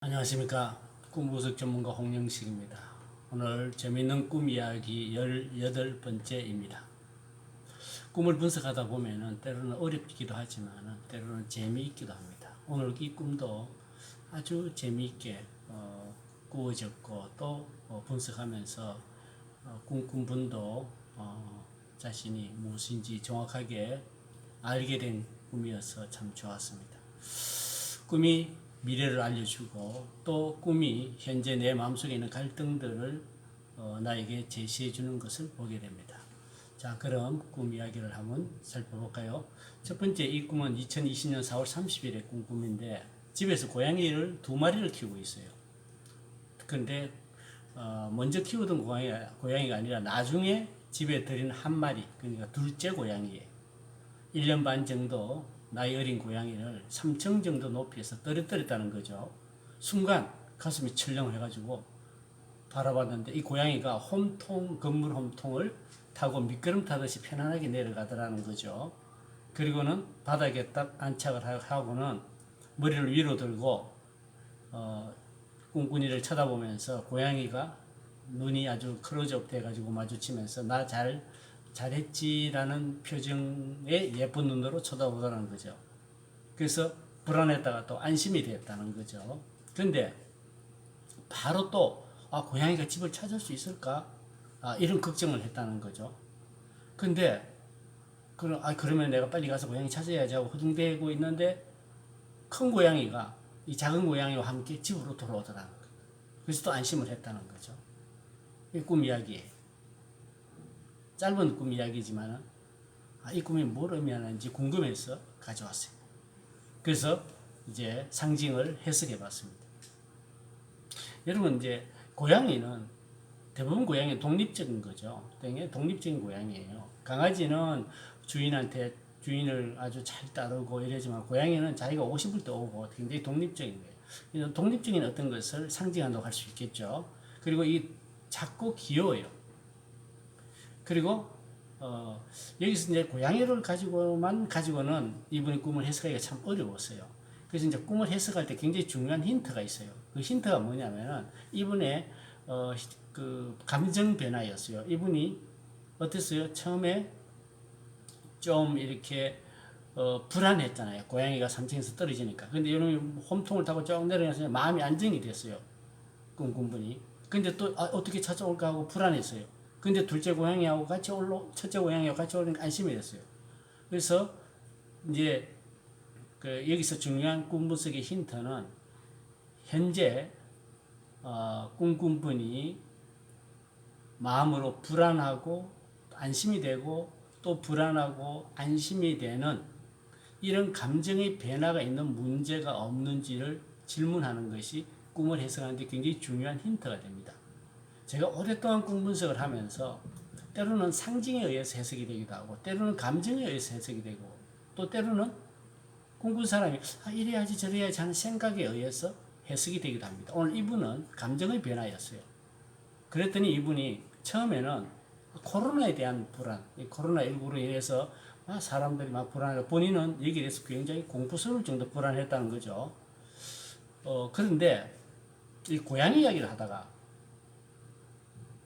안녕하십니까. 꿈분석 전문가 홍영식입니다. 오늘 재미있는 꿈 이야기 18번째입니다. 꿈을 분석하다 보면 때로는 어렵기도 하지만 때로는 재미있기도 합니다. 오늘 이 꿈도 아주 재미있게 꾸어졌고 또 분석하면서 꿈꾼 분도 자신이 무엇인지 정확하게 알게 된 꿈이어서 참 좋았습니다. 꿈이 미래를 알려주고 또 꿈이 현재 내 마음속에 있는 갈등들을 나에게 제시해 주는 것을 보게 됩니다. 자, 그럼 꿈 이야기를 한번 살펴볼까요? 첫 번째, 이 꿈은 2020년 4월 30일에 꾼 꿈인데 집에서 고양이를 2마리를 키우고 있어요. 그런데 먼저 키우던 고양이가 아니라 나중에 집에 들인 1마리, 그러니까 둘째 고양이에 1년 반 정도 나이 어린 고양이를 3층 정도 높이에서 떨어뜨렸다는 거죠. 순간 가슴이 철렁해가지고 바라봤는데 이 고양이가 건물 홈통을 타고 미끄럼 타듯이 편안하게 내려가더라는 거죠. 그리고는 바닥에 딱 안착을 하고는 머리를 위로 들고 꿍꿍이를 쳐다보면서 고양이가 눈이 아주 클로즈업 돼가지고 마주치면서 나 잘했지라는 표정의 예쁜 눈으로 쳐다보더라는 거죠. 그래서 불안했다가 또 안심이 됐다는 거죠. 근데 바로 또 고양이가 집을 찾을 수 있을까? 이런 걱정을 했다는 거죠. 근데 그러면 내가 빨리 가서 고양이 찾아야지 하고 허둥대고 있는데 큰 고양이가 이 작은 고양이와 함께 집으로 돌아오더라는 거예요. 그래서 또 안심을 했다는 거죠. 이 꿈 이야기예요. 짧은 꿈 이야기지만 이 꿈이 뭘 의미하는지 궁금해서 가져왔어요. 그래서 이제 상징을 해석해 봤습니다. 여러분, 이제 고양이는 대부분 고양이는 독립적인 거죠. 독립적인 고양이에요. 강아지는 주인을 아주 잘 따르고 이러지만 고양이는 자기가 오고 싶을 때 오고 굉장히 독립적인 거예요. 독립적인 어떤 것을 상징한다고 할 수 있겠죠. 그리고 작고 귀여워요. 그리고 여기서 이제 고양이를 가지고는 이분의 꿈을 해석하기가 참 어려웠어요. 그래서 이제 꿈을 해석할 때 굉장히 중요한 힌트가 있어요. 그 힌트가 뭐냐면은 이분의 그 감정 변화였어요. 이분이 어땠어요? 처음에 좀 이렇게 불안했잖아요. 고양이가 3층에서 떨어지니까. 근데 여러분이 홈통을 타고 쭉 내려가서 마음이 안정이 됐어요. 꿈꾼분이. 근데 또 어떻게 찾아올까 하고 불안했어요. 근데 첫째 고양이하고 같이 올리니까 안심이 됐어요. 그래서 이제 여기서 중요한 꿈 분석의 힌트는 현재 꿈꾼 분이 마음으로 불안하고 안심이 되고 또 불안하고 안심이 되는 이런 감정의 변화가 있는 문제가 없는지를 질문하는 것이 꿈을 해석하는 데 굉장히 중요한 힌트가 됩니다. 제가 오랫동안 꿈 분석을 하면서 때로는 상징에 의해서 해석이 되기도 하고 때로는 감정에 의해서 해석이 되고 또 때로는 꿈꾼 사람이 이래야지 저래야지 하는 생각에 의해서 해석이 되기도 합니다. 오늘 이분은 감정의 변화였어요. 그랬더니 이분이 처음에는 코로나에 대한 불안, 코로나19로 인해서 사람들이 막 불안해서 본인은 여기에 대해서 굉장히 공포스러울 정도 불안했다는 거죠. 그런데 이 고양이 이야기를 하다가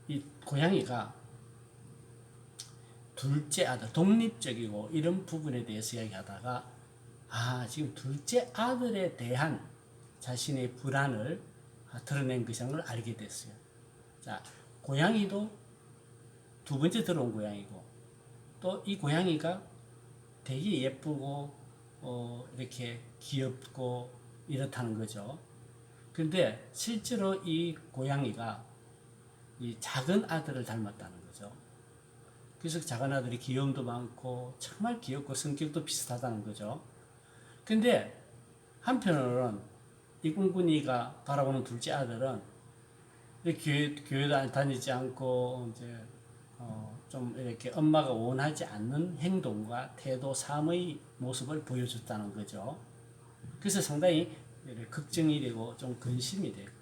이 고양이가 둘째 아들, 독립적이고 이런 부분에 대해서 이야기하다가 지금 둘째 아들에 대한 자신의 불안을 드러낸 것을 알게 됐어요. 자, 고양이도 두 번째 들어온 고양이고 또 이 고양이가 되게 예쁘고 이렇게 귀엽고 이렇다는 거죠. 그런데 실제로 이 고양이가 이 작은 아들을 닮았다는 거죠. 그래서 작은 아들이 귀여움도 많고 정말 귀엽고 성격도 비슷하다는 거죠. 근데 한편으로는 이 꿍꿍이가 바라보는 둘째 아들은 교회도 다니지 않고 이제 좀 이렇게 엄마가 원하지 않는 행동과 태도, 삶의 모습을 보여줬다는 거죠. 그래서 상당히 걱정이 되고 좀 근심이 되고.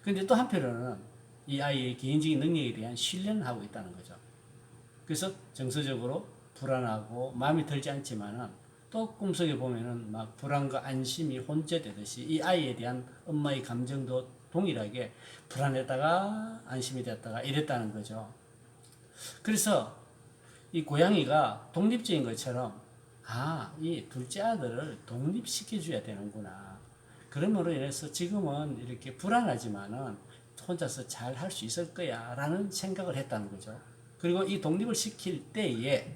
근데 또 한편으로는 이 아이의 개인적인 능력에 대한 신뢰는 하고 있다는 거죠. 그래서 정서적으로 불안하고 마음이 들지 않지만은 또 꿈속에 보면은 막 불안과 안심이 혼재되듯이 이 아이에 대한 엄마의 감정도 동일하게 불안했다가 안심이 됐다가 이랬다는 거죠. 그래서 이 고양이가 독립적인 것처럼 이 둘째 아들을 독립시켜줘야 되는구나. 그러므로 인해서 지금은 이렇게 불안하지만은 혼자서 잘 할 수 있을 거야 라는 생각을 했다는 거죠. 그리고 이 독립을 시킬 때에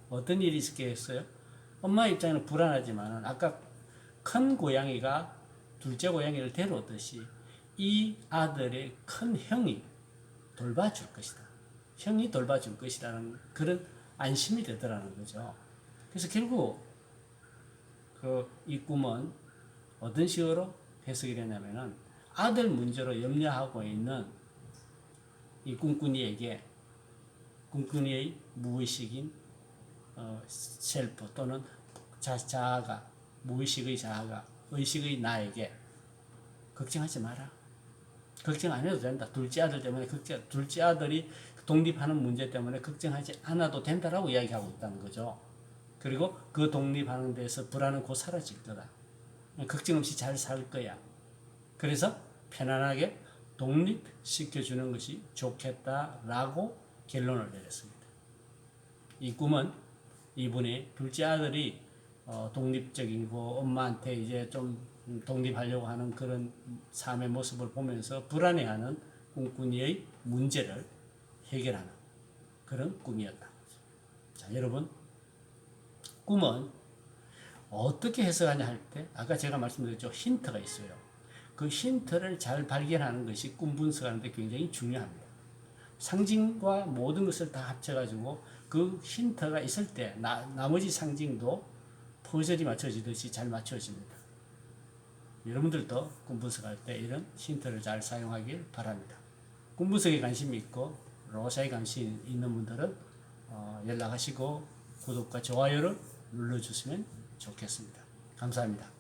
어떤 일이 있었겠어요? 엄마 입장에는 불안하지만은 아까 큰 고양이가 둘째 고양이를 데려오듯이 이 아들의 큰 형이 돌봐줄 것이다. 형이 돌봐줄 것이라는 그런 안심이 되더라는 거죠. 그래서 결국 이 꿈은 어떤 식으로 해석이 되냐면은 아들 문제로 염려하고 있는 이 꿈꾼이에게 꿈꾼이의 무의식인 셀프 또는 자아가 무의식의 자아가 의식의 나에게 걱정하지 마라. 걱정 안 해도 된다. 둘째 아들 때문에 둘째 아들이 독립하는 문제 때문에 걱정하지 않아도 된다라고 이야기하고 있다는 거죠. 그리고 그 독립하는 데서 불안은 곧 사라질 거다. 걱정 없이 잘 살 거야. 그래서 편안하게 독립시켜주는 것이 좋겠다라고 결론을 내렸습니다. 이 꿈은 이분이 둘째 아들이 독립적이고 엄마한테 이제 좀 독립하려고 하는 그런 삶의 모습을 보면서 불안해하는 꿈꾼이의 문제를 해결하는 그런 꿈이었다. 자, 여러분, 꿈은 어떻게 해석하냐 할 때 아까 제가 말씀드렸죠. 힌트가 있어요. 그 힌트를 잘 발견하는 것이 꿈 분석하는 데 굉장히 중요합니다. 상징과 모든 것을 다 합쳐가지고 그 힌트가 있을 때 나머지 상징도 퍼즐이 맞춰지듯이 잘 맞춰집니다. 여러분들도 꿈 분석할 때 이런 힌트를 잘 사용하길 바랍니다. 꿈 분석에 관심이 있고 로사에 관심 있는 분들은 연락하시고 구독과 좋아요를 눌러주시면 좋겠습니다. 감사합니다.